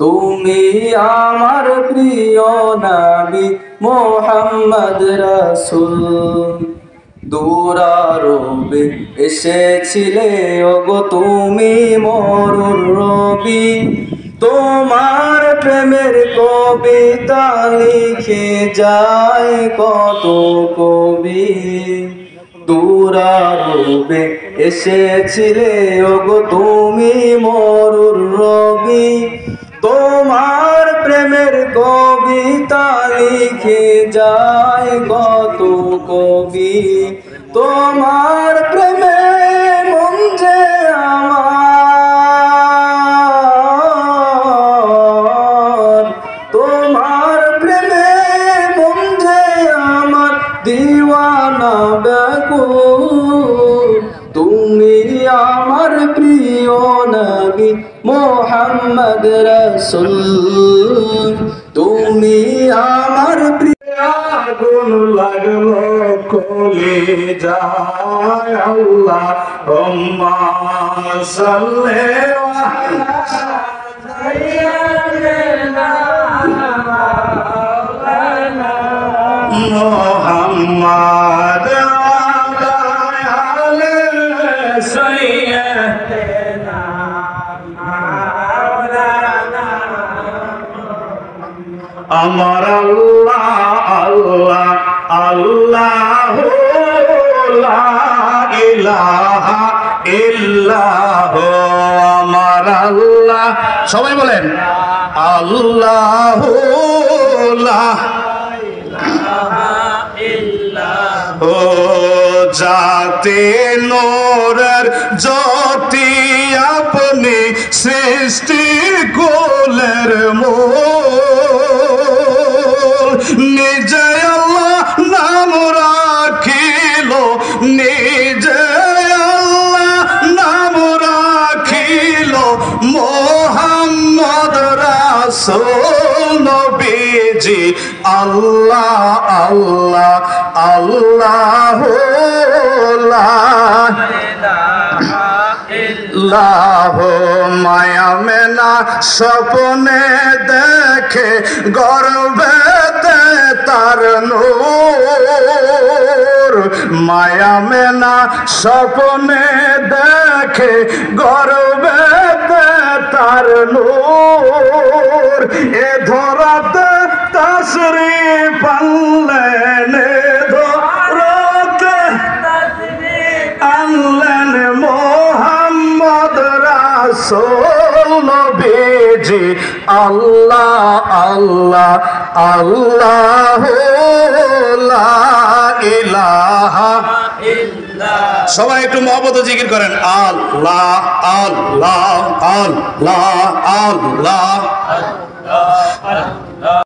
তুমি আমার প্রিয় নবী মুহাম্মদ রাসূল। দুরারোবে এসেছিলে ওগো তুমি মরুর রবি, তোমার প্রেমের কবিতা লিখে যায় কত কবি। দুরারোবে এসেছিলে ওগো তুমি মরুর রবি, তোমার প্রেমের কবিতা লিখে যায় কত কবি। তোমার প্রেমে মন যে আমার, তোমার প্রেমে মন যে আমার দিওয়ানা ব্যাকুল। তুমি আমার প্রিয় নবী মুহাম্মদ রাসূল। তুমি আমার প্রিয়। আগুন লাগলো কলিজায় আল্লাহুম্মা সাল্লি আলা সাইয়্যিদিনা মাওলানা মুহাম্মদ ওয়া আলি সাইয়্যিদিনা মাওলানা। আমার আল্লাহ আল্লাহ আল্লাহু লা ইলাহা ইল্লাহু, আমার আল্লাহ। সবাই বলেন আল্লাহু লা ইলাহা ইল্লাহু। জাতে নূরের জ্যোতি আপনি, সৃষ্টি কুলের মূল। নিজে আল্লাহ নাম রাখিল, নিজে আল্লাহ নাম রাখিল মুহাম্মদ রাসূল নবীজি। আল্লাহ আল্লাহ আল্লাহু লা ইলাহা ইল্লাহু। মায়া মেনা স্বপ্নে দেখে গর্বেতে তার নূর। মায়া মেনা স্বপ্নে দেখে গর্বেতে তার নূর। এ ধরাতে তাশরীফ আনলেন, এ ধরাতে আনলেন মুহাম্মদ রাসূল নবীজি। আল্লাহ আল্লাহ আল্লাহু লা ইলাহা ইল্লাল্লাহ। সবাই একটু মহব্বত জিকির করেন আল্লাহ আল্লাহ আল্লাহ আল্লাহ আল্লাহ।